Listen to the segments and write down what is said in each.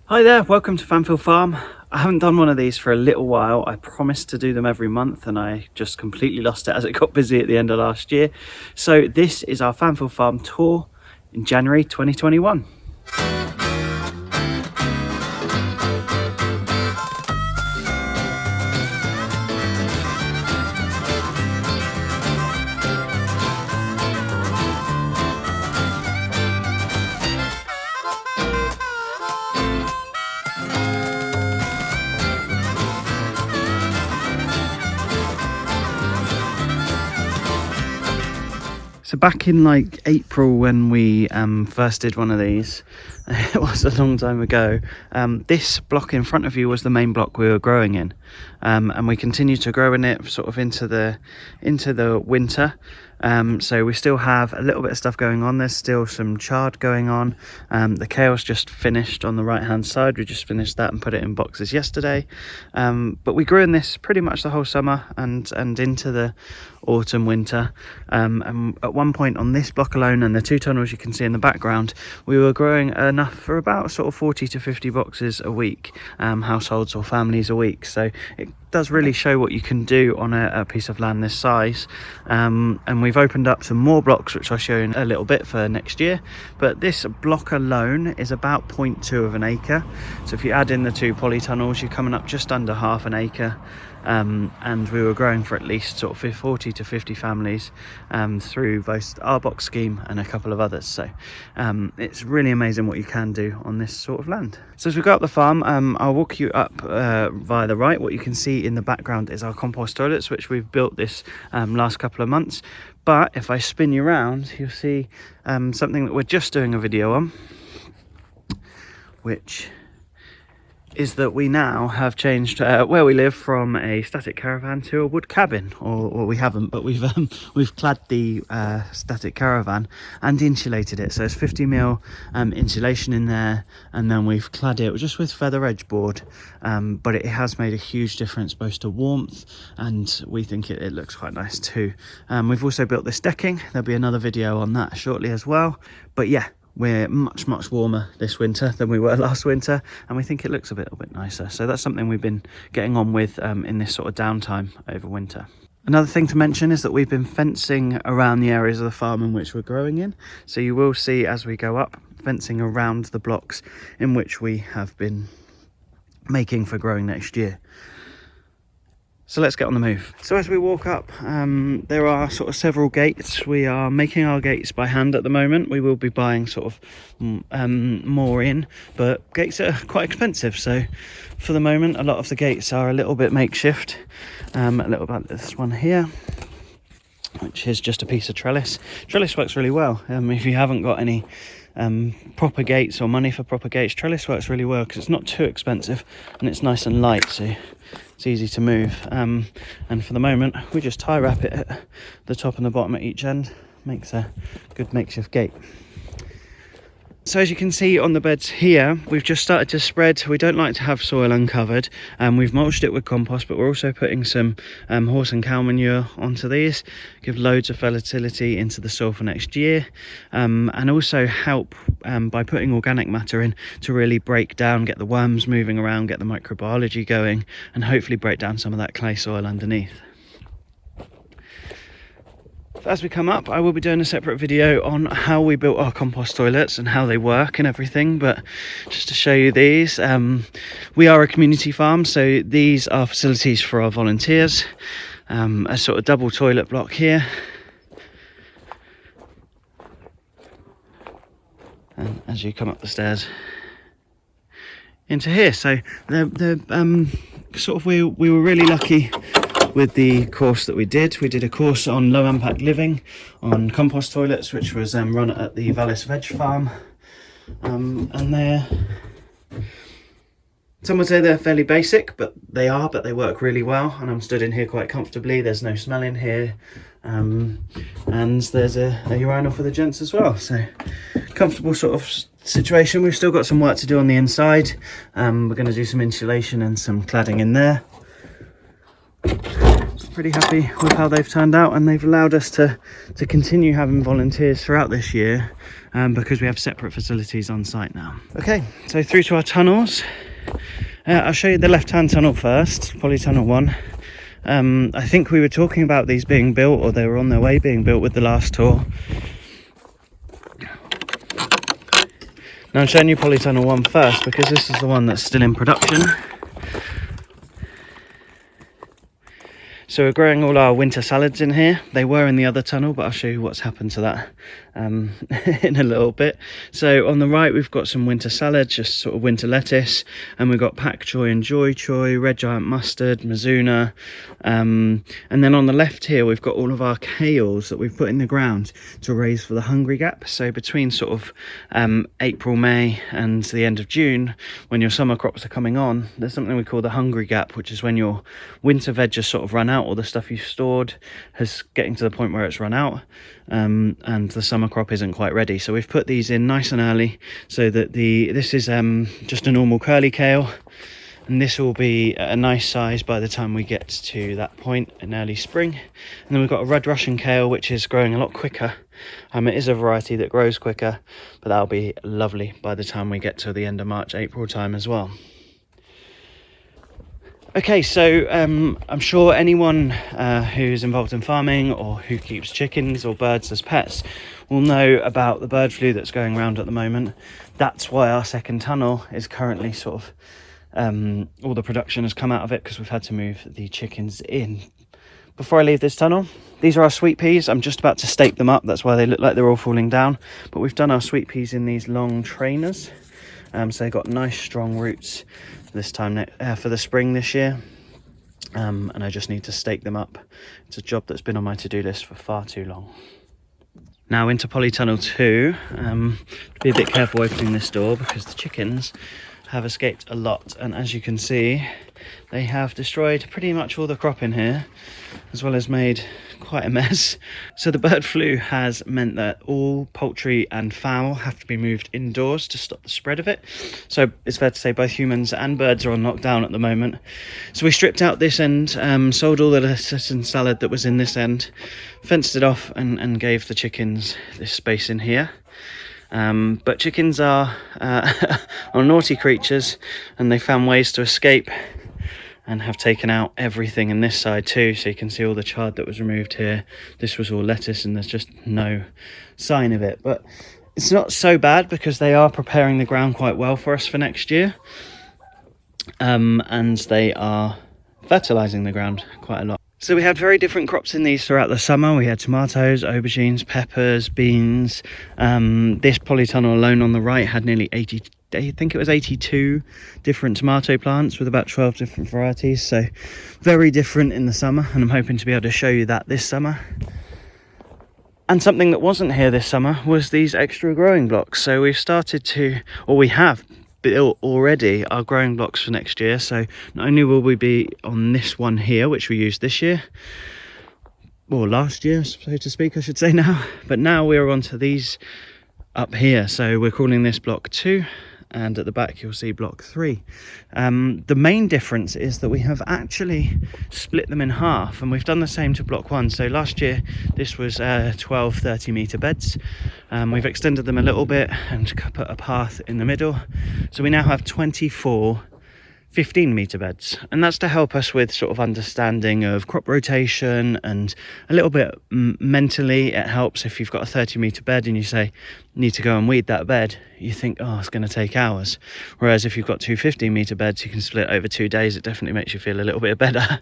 Hi there, welcome to Fanfield Farm. I haven't done one of these for a little while. I promised to do them every month and I just completely lost it as it got busy at the end of last year. So this is our Fanfield Farm tour in January 2021. So back in like April when we first did one of these, it was a long time ago, this block in front of you was the main block we were growing in, and we continued to grow in it sort of into the winter. So we still have a little bit of stuff going on. There's still some chard going on. The kale's just finished on the right hand side. We just finished that and put it in boxes yesterday, but we grew in this pretty much the whole summer and into the autumn winter, and at one point on this block alone and the two tunnels you can see in the background, we were growing enough for about sort of 40 to 50 boxes a week, households or families a week. So it does really show what you can do on a piece of land this size, and we've opened up some more blocks which I'll show you in a little bit for next year. But this block alone is about 0.2 of an acre, so if you add in the two polytunnels you're coming up just under half an acre. And we were growing for at least sort of 40 to 50 families through both our box scheme and a couple of others. So it's really amazing what you can do on this sort of land. So as we go up the farm, I'll walk you up via the right. What you can see in the background is our compost toilets, which we've built this last couple of months. But if I spin you around, you'll see something that we're just doing a video on, which is that we now have changed where we live from a static caravan to a wood cabin, or we haven't, but we've clad the static caravan and insulated it. So it's 50mm insulation in there, and then we've clad it just with feather edge board, but it has made a huge difference both to warmth, and we think it looks quite nice too. We've also built this decking. There'll be another video on that shortly as well. But yeah, we're much warmer this winter than we were last winter, and we think it looks a little bit nicer. So that's something we've been getting on with in this sort of downtime over winter. Another thing to mention is that we've been fencing around the areas of the farm in which we're growing in. So you will see as we go up, fencing around the blocks in which we have been making for growing next year. So let's get on the move. So as we walk up, there are sort of several gates. We are making our gates by hand at the moment. We will be buying sort of more in, but gates are quite expensive. So for the moment, a lot of the gates are a little bit makeshift. A little bit this one here, which is just a piece of trellis. Trellis works really well. If you haven't got any proper gates or money for proper gates, trellis works really well because it's not too expensive and it's nice and light, so it's easy to move. And for the moment we just tie wrap it at the top and the bottom at each end. Makes a good makeshift gate. So as you can see on the beds here, we've just started to spread. We don't like to have soil uncovered, and we've mulched it with compost, but we're also putting some horse and cow manure onto these, give loads of fertility into the soil for next year, and also help by putting organic matter in to really break down, get the worms moving around, get the microbiology going, and hopefully break down some of that clay soil underneath. As we come up, I will be doing a separate video on how we built our compost toilets and how they work and everything, but just to show you these, we are a community farm, so these are facilities for our volunteers. A sort of double toilet block here, and as you come up the stairs into here, so the sort of we were really lucky with the course that we did. We did a course on low impact living, on compost toilets, which was run at the Vallis Veg Farm, and they're, some would say they're fairly basic, but they work really well, and I'm stood in here quite comfortably. There's no smell in here, and there's a urinal for the gents as well, so comfortable sort of situation. We've still got some work to do on the inside. We're going to do some insulation and some cladding in there. pretty happy with how they've turned out, and they've allowed us to continue having volunteers throughout this year because we have separate facilities on site now. Okay, so through to our tunnels. I'll show you the left-hand tunnel first, Polytunnel 1. I think we were talking about these being built, or they were on their way being built with the last tour. Now I'm showing you Polytunnel 1 first because this is the one that's still in production. So we're growing all our winter salads in here. They were in the other tunnel, but I'll show you what's happened to that in a little bit. So on the right, we've got some winter salad, just sort of winter lettuce. And we've got pak choy and joy choy, red giant mustard, mizuna. And then on the left here, we've got all of our kales that we've put in the ground to raise for the hungry gap. So between sort of April, May and the end of June, when your summer crops are coming on, there's something we call the hungry gap, which is when your winter veg just sort of run out, or the stuff you've stored is getting to the point where it's run out, and the summer crop isn't quite ready. So we've put these in nice and early so that this is just a normal curly kale, and this will be a nice size by the time we get to that point in early spring. And then we've got a red Russian kale, which is growing a lot quicker. It is a variety that grows quicker, but that'll be lovely by the time we get to the end of March, April time as well. Okay, so I'm sure anyone who's involved in farming or who keeps chickens or birds as pets will know about the bird flu that's going around at the moment. That's why our second tunnel is currently sort of, all the production has come out of it because we've had to move the chickens in. Before I leave this tunnel, these are our sweet peas. I'm just about to stake them up. That's why they look like they're all falling down. But we've done our sweet peas in these long trainers. So they've got nice strong roots this time for the spring this year, and I just need to stake them up. It's a job that's been on my to-do list for far too long. Now into Polytunnel 2. Be a bit careful opening this door because the chickens have escaped a lot, and as you can see, they have destroyed pretty much all the crop in here, as well as made quite a mess. So the bird flu has meant that all poultry and fowl have to be moved indoors to stop the spread of it. So it's fair to say both humans and birds are on lockdown at the moment. So we stripped out this end, sold all the lettuce and salad that was in this end, fenced it off and gave the chickens this space in here. But chickens are naughty creatures, and they found ways to escape and have taken out everything in this side too. So you can see all the chard that was removed here. This was all lettuce and there's just no sign of it. But it's not so bad because they are preparing the ground quite well for us for next year. And they are fertilizing the ground quite a lot. So we had very different crops in these throughout the summer. We had tomatoes, aubergines, peppers, beans. This polytunnel alone on the right had nearly 82 different tomato plants with about 12 different varieties. So very different in the summer, and I'm hoping to be able to show you that this summer. And something that wasn't here this summer was these extra growing blocks. So we've started to, or we have built already our growing blocks for next year. So not only will we be on this one here, which we used this year, or last year, so to speak, I should say now, but now we're onto these up here. So we're calling this block 2, and at the back you'll see block 3. The main difference is that we have actually split them in half, and we've done the same to block 1. So last year this was 12 30-meter beds. We've extended them a little bit and put a path in the middle, so we now have 24 15-meter beds, and that's to help us with sort of understanding of crop rotation, and a little bit mentally it helps if you've got a 30-meter bed and you say need to go and weed that bed, you think, oh, it's going to take hours, whereas if you've got two 15-meter beds you can split over 2 days. It definitely makes you feel a little bit better.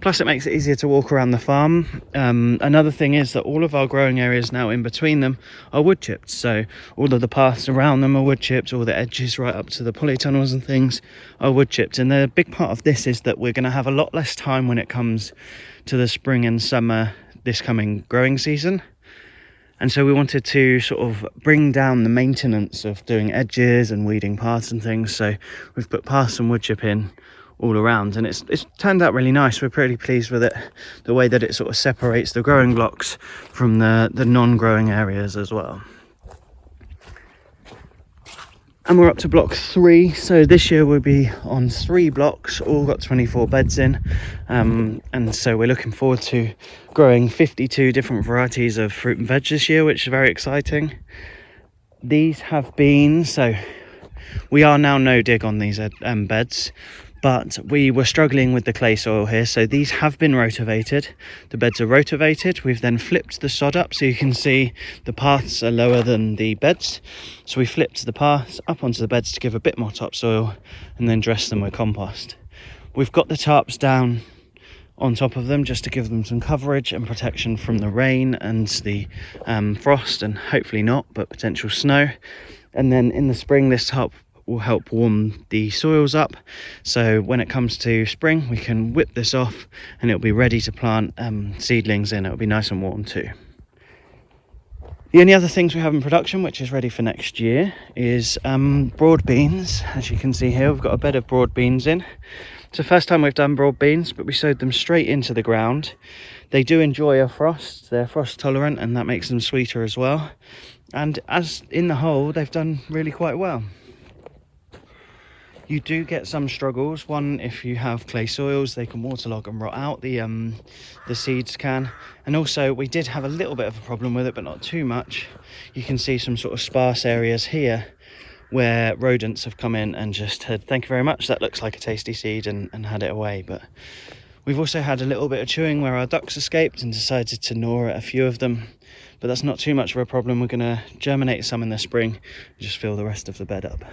Plus it makes it easier to walk around the farm. Another thing is that all of our growing areas now in between them are wood chipped. So all of the paths around them are wood chipped, all the edges right up to the polytunnels and things are wood chipped. And the big part of this is that we're going to have a lot less time when it comes to the spring and summer this coming growing season. And so we wanted to sort of bring down the maintenance of doing edges and weeding paths and things. So we've put paths and wood chip in all around, and it's turned out really nice. We're pretty pleased with it, the way that it sort of separates the growing blocks from the non-growing areas as well. And we're up to block 3, so this year we'll be on 3 blocks, all got 24 beds in, and so we're looking forward to growing 52 different varieties of fruit and veg this year, which is very exciting. These have been, so we are now no dig on these beds, but we were struggling with the clay soil here, so these have been rotavated. The beds are rotavated. We've then flipped the sod up, so you can see the paths are lower than the beds. So we flipped the paths up onto the beds to give a bit more topsoil and then dress them with compost. We've got the tarps down on top of them just to give them some coverage and protection from the rain and the frost, and hopefully not, but potential snow. And then in the spring, this tarp will help warm the soils up, so when it comes to spring we can whip this off and it'll be ready to plant seedlings in. It'll be nice and warm too. The only other things we have in production which is ready for next year is broad beans. As you can see here, we've got a bed of broad beans in. It's the first time we've done broad beans, but we sowed them straight into the ground. They do enjoy a frost, they're frost tolerant, and that makes them sweeter as well. And as in the whole, they've done really quite well. You do get some struggles. One, if you have clay soils, they can waterlog and rot out, the seeds can. And also we did have a little bit of a problem with it, but not too much. You can see some sort of sparse areas here where rodents have come in and just said, thank you very much, that looks like a tasty seed, and had it away. But we've also had a little bit of chewing where our ducks escaped and decided to gnaw at a few of them, but that's not too much of a problem. We're going to germinate some in the spring and just fill the rest of the bed up.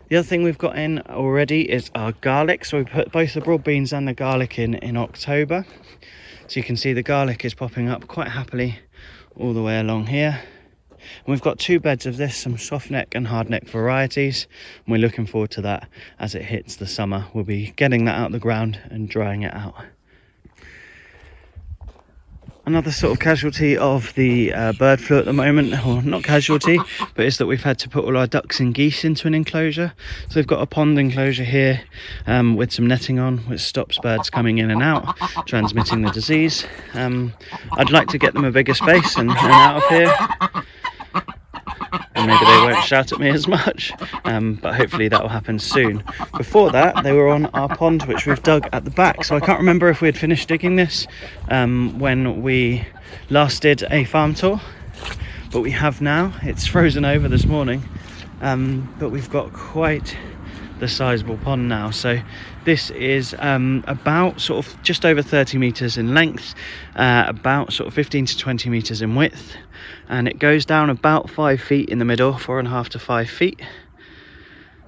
The other thing we've got in already is our garlic. So we put both the broad beans and the garlic in October. So you can see the garlic is popping up quite happily all the way along here. And we've got 2 beds of this, some soft neck and hard neck varieties. And we're looking forward to that as it hits the summer. We'll be getting that out of the ground and drying it out. Another sort of casualty of the bird flu at the moment, or not casualty, but is that we've had to put all our ducks and geese into an enclosure. So we've got a pond enclosure here with some netting on, which stops birds coming in and out, transmitting the disease. I'd like to get them a bigger space and out of here. And maybe they won't shout at me as much, but hopefully that will happen soon. Before that, they were on our pond, which we've dug at the back, so I can't remember if we had finished digging this when we last did a farm tour, but we have now. It's frozen over this morning, but we've got quite the sizable pond now. So this is about sort of just over 30 meters in length, about sort of 15 to 20 meters in width, and it goes down about 5 feet in the middle, 4.5 to 5 feet.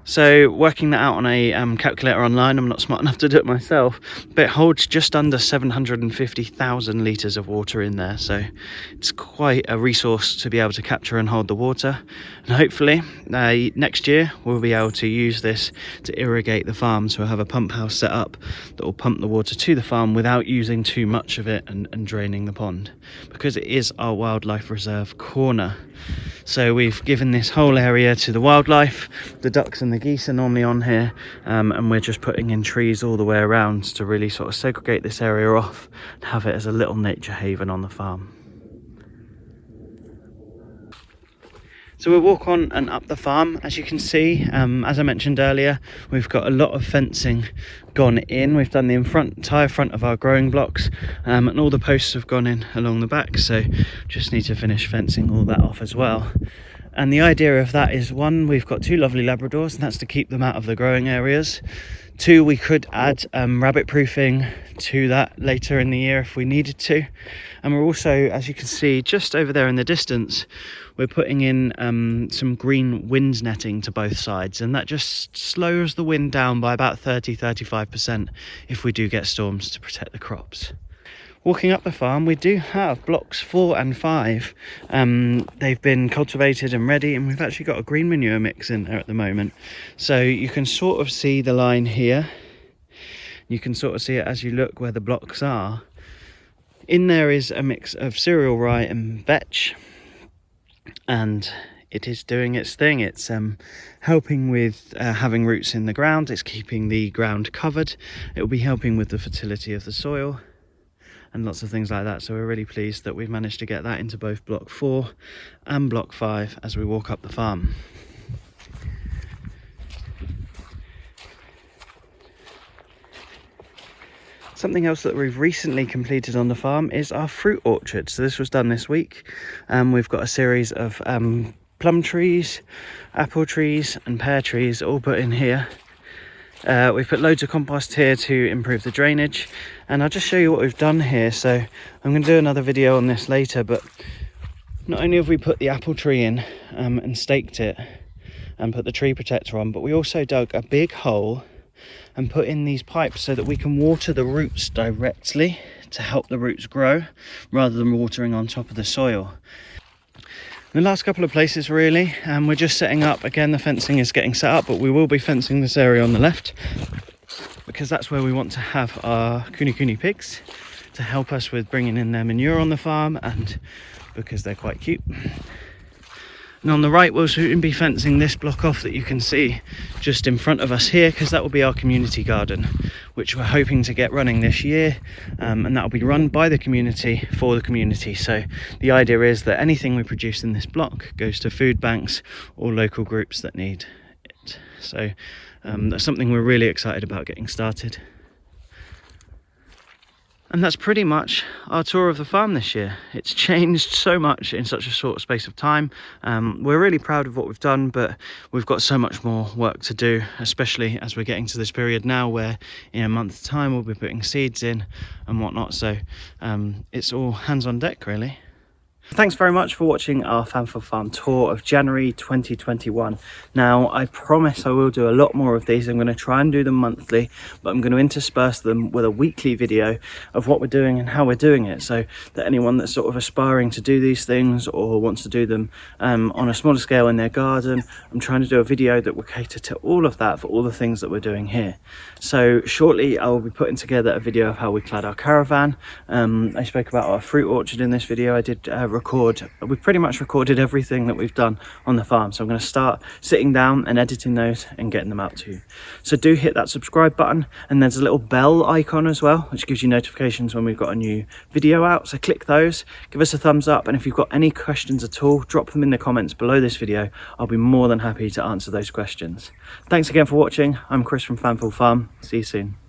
So working that out on a calculator online, I'm not smart enough to do it myself, but it holds just under 750,000 litres of water in there. So it's quite a resource to be able to capture and hold the water. And hopefully next year we'll be able to use this to irrigate the farm. So we'll have a pump house set up that will pump the water to the farm without using too much of it and draining the pond, because it is our wildlife reserve corner. So we've given this whole area to the wildlife. The ducks and the geese are normally on here, and we're just putting in trees all the way around to really sort of segregate this area off and have it as a little nature haven on the farm. So we'll walk on and up the farm. As you can see, as I mentioned earlier, we've got a lot of fencing gone in. We've done the entire front of our growing blocks, and all the posts have gone in along the back, so just need to finish fencing all that off as well. And the idea of that is, one, we've got 2 lovely Labradors, and that's to keep them out of the growing areas. 2, we could add rabbit proofing to that later in the year if we needed to. And we're also, as you can see just over there in the distance, we're putting in some green wind netting to both sides, and that just slows the wind down by about 30-35% if we do get storms, to protect the crops. Walking up the farm, we do have blocks 4 and 5. They've been cultivated and ready, and we've actually got a green manure mix in there at the moment. So you can sort of see the line here. You can sort of see it as you look where the blocks are. In there is a mix of cereal rye and vetch, and it is doing its thing. It's helping with having roots in the ground. It's keeping the ground covered. It will be helping with the fertility of the soil. and lots of things like that. So we're really pleased that we've managed to get that into both block 4 and block 5 as we walk up the farm. Something else that we've recently completed on the farm is our fruit orchard. So this was done this week. We've got a series of plum trees, apple trees and pear trees all put in here. We've put loads of compost here to improve the drainage, and I'll just show you what we've done here. So I'm going to do another video on this later, but not only have we put the apple tree in and staked it and put the tree protector on, but we also dug a big hole and put in these pipes so that we can water the roots directly to help the roots grow rather than watering on top of the soil. The last couple of places really, we're just setting up, again the fencing is getting set up, but we will be fencing this area on the left because that's where we want to have our kuni pigs to help us with bringing in their manure on the farm, and because they're quite cute. And on the right we'll soon be fencing this block off that you can see just in front of us here, because that will be our community garden, which we're hoping to get running this year, and that will be run by the community for the community. So the idea is that anything we produce in this block goes to food banks or local groups that need it. So that's something we're really excited about getting started. And that's pretty much our tour of the farm this year. It's changed so much in such a short space of time. We're really proud of what we've done, but we've got so much more work to do, especially as we're getting to this period now where in a month's time we'll be putting seeds in and whatnot. So it's all hands on deck really. Thanks very much for watching our Fanfield farm tour of January 2021. Now, I promise I will do a lot more of these. I'm going to try and do them monthly, but I'm going to intersperse them with a weekly video of what we're doing and how we're doing it, so that anyone that's sort of aspiring to do these things or wants to do them on a smaller scale in their garden, I'm trying to do a video that will cater to all of that for all the things that we're doing here. So shortly I will be putting together a video of how we clad our caravan. I spoke about our fruit orchard in this video. I did we've pretty much recorded everything that we've done on the farm, so I'm going to start sitting down and editing those and getting them out to you. So do hit that subscribe button, and there's a little bell icon as well which gives you notifications when we've got a new video out, so click those, give us a thumbs up, and if you've got any questions at all, drop them in the comments below this video. I'll be more than happy to answer those questions. Thanks again for watching. I'm Chris from Fanfield Farm. See you soon.